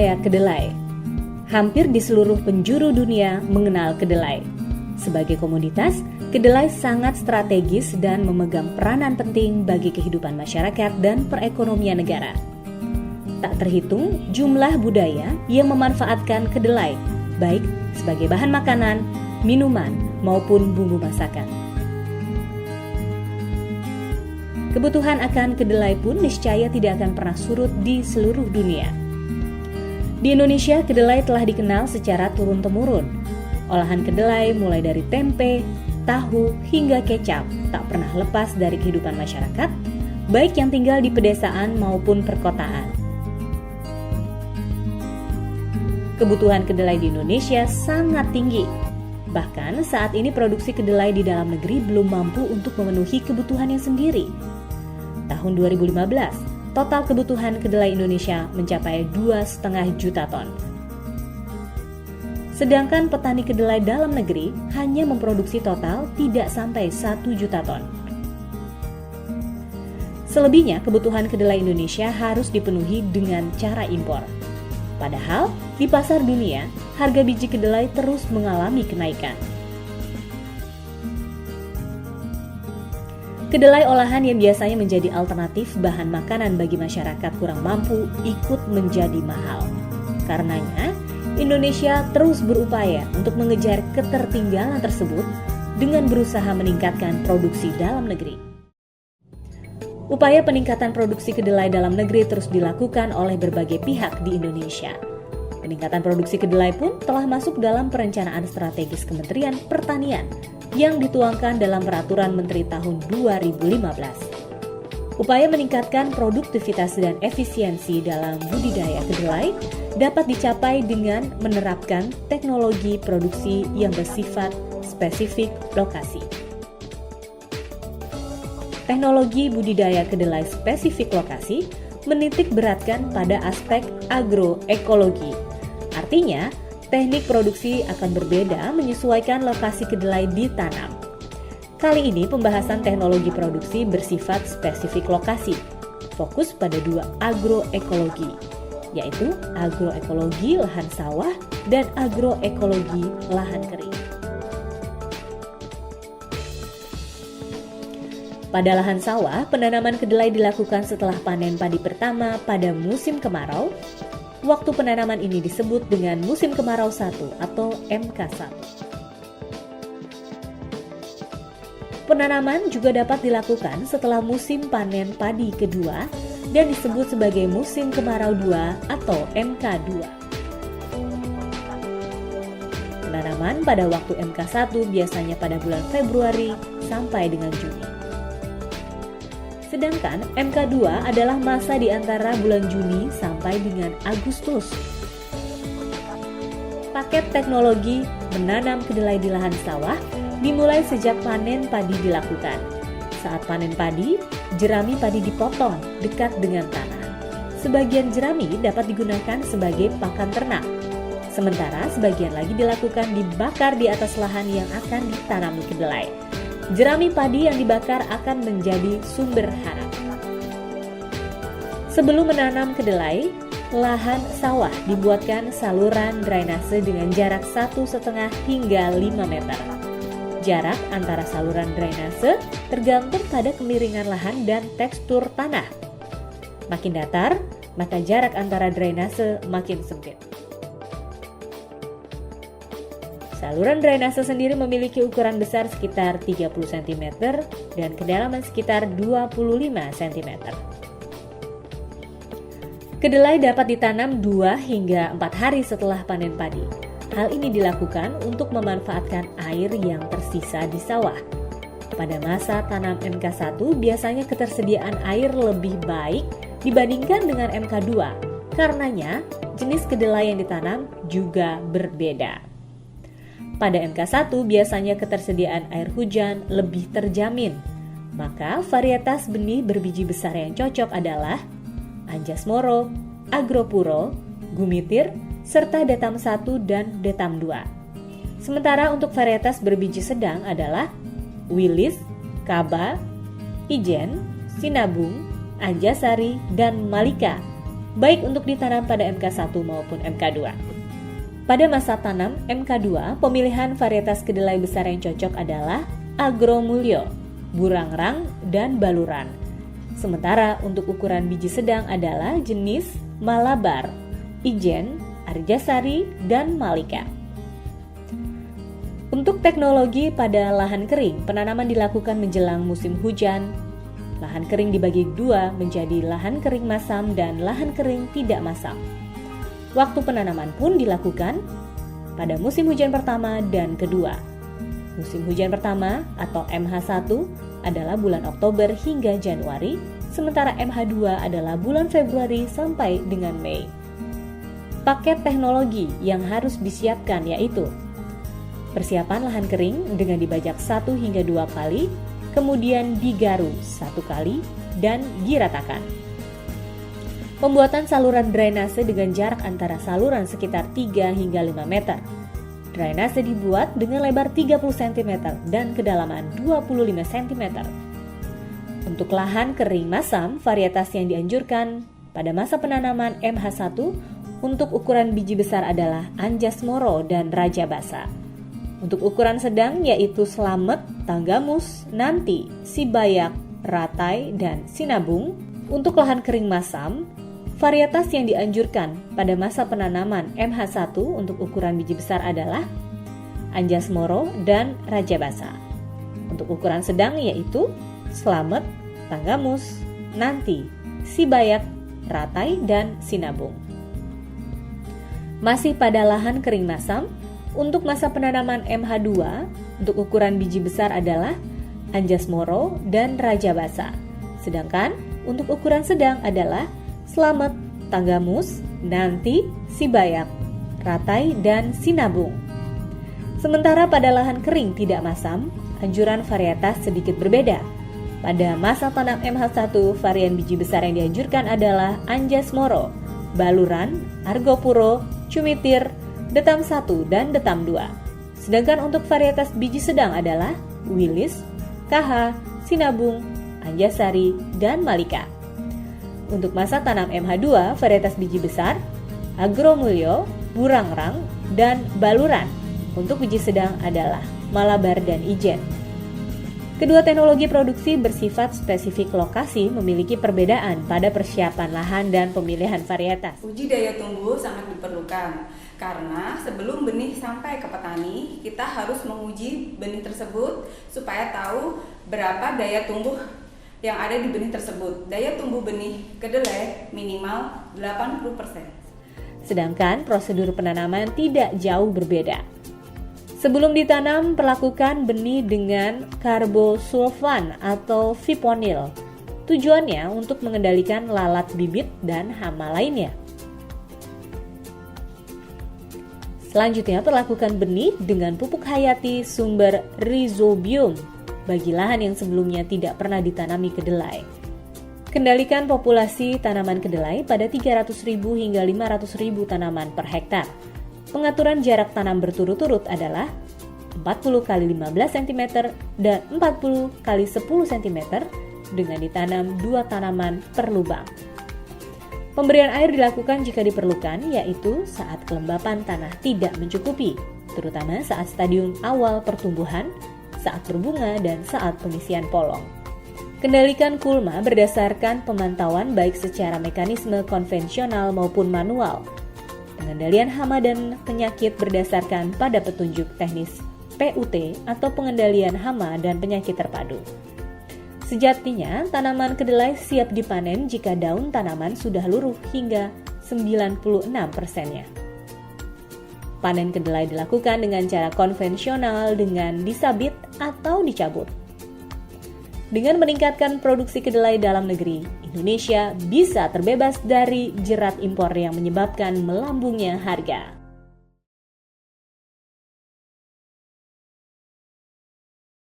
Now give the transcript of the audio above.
Budidaya kedelai. Hampir di seluruh penjuru dunia mengenal kedelai. Sebagai komoditas, kedelai sangat strategis dan memegang peranan penting bagi kehidupan masyarakat dan perekonomian negara. Tak terhitung jumlah budaya yang memanfaatkan kedelai, baik sebagai bahan makanan, minuman, maupun bumbu masakan. Kebutuhan akan kedelai pun niscaya tidak akan pernah surut di seluruh dunia. Di Indonesia, kedelai telah dikenal secara turun-temurun. Olahan kedelai mulai dari tempe, tahu, hingga kecap tak pernah lepas dari kehidupan masyarakat, baik yang tinggal di pedesaan maupun perkotaan. Kebutuhan kedelai di Indonesia sangat tinggi. Bahkan saat ini produksi kedelai di dalam negeri belum mampu untuk memenuhi kebutuhannya sendiri. Tahun 2015, total kebutuhan kedelai Indonesia mencapai 2,5 juta ton. Sedangkan petani kedelai dalam negeri hanya memproduksi total tidak sampai 1 juta ton. Selebihnya, kebutuhan kedelai Indonesia harus dipenuhi dengan cara impor. Padahal, di pasar dunia, harga biji kedelai terus mengalami kenaikan. Kedelai olahan yang biasanya menjadi alternatif bahan makanan bagi masyarakat kurang mampu ikut menjadi mahal. Karenanya, Indonesia terus berupaya untuk mengejar ketertinggalan tersebut dengan berusaha meningkatkan produksi dalam negeri. Upaya peningkatan produksi kedelai dalam negeri terus dilakukan oleh berbagai pihak di Indonesia. Peningkatan produksi kedelai pun telah masuk dalam perencanaan strategis Kementerian Pertanian yang dituangkan dalam Peraturan Menteri tahun 2015. Upaya meningkatkan produktivitas dan efisiensi dalam budidaya kedelai dapat dicapai dengan menerapkan teknologi produksi yang bersifat spesifik lokasi. Teknologi budidaya kedelai spesifik lokasi menitik beratkan pada aspek agroekologi. Artinya, teknik produksi akan berbeda menyesuaikan lokasi kedelai ditanam. Kali ini pembahasan teknologi produksi bersifat spesifik lokasi, fokus pada dua agroekologi, yaitu agroekologi lahan sawah dan agroekologi lahan kering. Pada lahan sawah, penanaman kedelai dilakukan setelah panen padi pertama pada musim kemarau. Waktu penanaman ini disebut dengan musim kemarau 1 atau MK1. Penanaman juga dapat dilakukan setelah musim panen padi kedua dan disebut sebagai musim kemarau 2 atau MK2. Penanaman pada waktu MK1 biasanya pada bulan Februari sampai dengan Juni. Sedangkan MK2 adalah masa di antara bulan Juni sampai dengan Agustus. Paket teknologi menanam kedelai di lahan sawah dimulai sejak panen padi dilakukan. Saat panen padi, jerami padi dipotong dekat dengan tanah. Sebagian jerami dapat digunakan sebagai pakan ternak. Sementara sebagian lagi dilakukan dibakar di atas lahan yang akan ditanami kedelai. Jerami padi yang dibakar akan menjadi sumber hara. Sebelum menanam kedelai, lahan sawah dibuatkan saluran drainase dengan jarak 1,5 hingga 5 meter. Jarak antara saluran drainase tergantung pada kemiringan lahan dan tekstur tanah. Makin datar, maka jarak antara drainase makin sempit. Saluran drainase sendiri memiliki ukuran besar sekitar 30 cm dan kedalaman sekitar 25 cm. Kedelai dapat ditanam 2 hingga 4 hari setelah panen padi. Hal ini dilakukan untuk memanfaatkan air yang tersisa di sawah. Pada masa tanam MK1 biasanya ketersediaan air lebih baik dibandingkan dengan MK2. Karenanya, jenis kedelai yang ditanam juga berbeda. Pada MK1 biasanya ketersediaan air hujan lebih terjamin. Maka varietas benih berbiji besar yang cocok adalah Anjasmoro, Agropuro, Gumitir, serta Detam 1 dan Detam 2. Sementara untuk varietas berbiji sedang adalah Wilis, Kaba, Ijen, Sinabung, Anjasari, dan Malika. baik untuk ditanam pada MK1 maupun MK2. Pada masa tanam MK2, pemilihan varietas kedelai besar yang cocok adalah Agromulyo, Burangrang, dan Baluran. Sementara untuk ukuran biji sedang adalah jenis Malabar, Ijen, Arjasari, dan Malika. Untuk teknologi pada lahan kering, penanaman dilakukan menjelang musim hujan. Lahan kering dibagi dua menjadi lahan kering masam dan lahan kering tidak masam. Waktu penanaman pun dilakukan pada musim hujan pertama dan kedua. Musim hujan pertama atau MH1 adalah bulan Oktober hingga Januari, sementara MH2 adalah bulan Februari sampai dengan Mei. Paket teknologi yang harus disiapkan yaitu persiapan lahan kering dengan dibajak 1 hingga 2 kali, kemudian digaru 1 kali, dan diratakan. Pembuatan saluran drainase dengan jarak antara saluran sekitar 3 hingga 5 meter. Drainase dibuat dengan lebar 30 cm dan kedalaman 25 cm. Untuk lahan kering masam, varietas yang dianjurkan pada masa penanaman MH1 untuk ukuran biji besar adalah Anjas Moro dan Raja Basa. Untuk ukuran sedang yaitu Slamet, Tanggamus, Nanti, Sibayak, Ratai, dan Sinabung. Untuk lahan kering masam, varietas yang dianjurkan pada masa penanaman MH1 untuk ukuran biji besar adalah Anjas Moro dan Raja Basa. Untuk ukuran sedang yaitu Slamet, Tanggamus, Nanti, Sibayak, Ratai, dan Sinabung. Masih pada lahan kering masam, untuk masa penanaman MH2 untuk ukuran biji besar adalah Anjas Moro dan Raja Basa. Sedangkan untuk ukuran sedang adalah Slamet, Tanggamus, Nanti, Sibayak, Ratai, dan Sinabung. Sementara pada lahan kering tidak masam, anjuran varietas sedikit berbeda. Pada masa tanam MH1, varian biji besar yang dianjurkan adalah Anjas Moro, Baluran, Argopuro, Cumitir, Detam 1 dan Detam 2. Sedangkan untuk varietas biji sedang adalah Wilis, KH, Sinabung, Anjasari, dan Malika. Untuk masa tanam MH2, varietas biji besar Agromulyo, Burangrang, dan Baluran. Untuk biji sedang adalah Malabar dan Ijen. Kedua teknologi produksi bersifat spesifik lokasi memiliki perbedaan pada persiapan lahan dan pemilihan varietas. Uji daya tumbuh sangat diperlukan karena sebelum benih sampai ke petani, kita harus menguji benih tersebut supaya tahu berapa daya tumbuh yang ada di benih tersebut. Daya tumbuh benih kedelai minimal 80%. Sedangkan prosedur penanaman tidak jauh berbeda. Sebelum ditanam, perlakukan benih dengan karbosulfan atau fipronil. Tujuannya untuk mengendalikan lalat bibit dan hama lainnya. Selanjutnya, perlakukan benih dengan pupuk hayati sumber rhizobium bagi lahan yang sebelumnya tidak pernah ditanami kedelai. Kendalikan populasi tanaman kedelai pada 300.000 hingga 500.000 tanaman per hektar. Pengaturan jarak tanam berturut-turut adalah 40 x 15 cm dan 40 x 10 cm dengan ditanam 2 tanaman per lubang. Pemberian air dilakukan jika diperlukan, yaitu saat kelembapan tanah tidak mencukupi, terutama saat stadium awal pertumbuhan, saat berbunga, dan saat pengisian polong. Kendalikan kulma berdasarkan pemantauan baik secara mekanisme konvensional maupun manual. Pengendalian hama dan penyakit berdasarkan pada petunjuk teknis PUT atau pengendalian hama dan penyakit terpadu. Sejatinya, tanaman kedelai siap dipanen jika daun tanaman sudah luruh hingga 96%-nya. Panen kedelai dilakukan dengan cara konvensional dengan disabit atau dicabut. Dengan meningkatkan produksi kedelai dalam negeri, Indonesia bisa terbebas dari jerat impor yang menyebabkan melambungnya harga.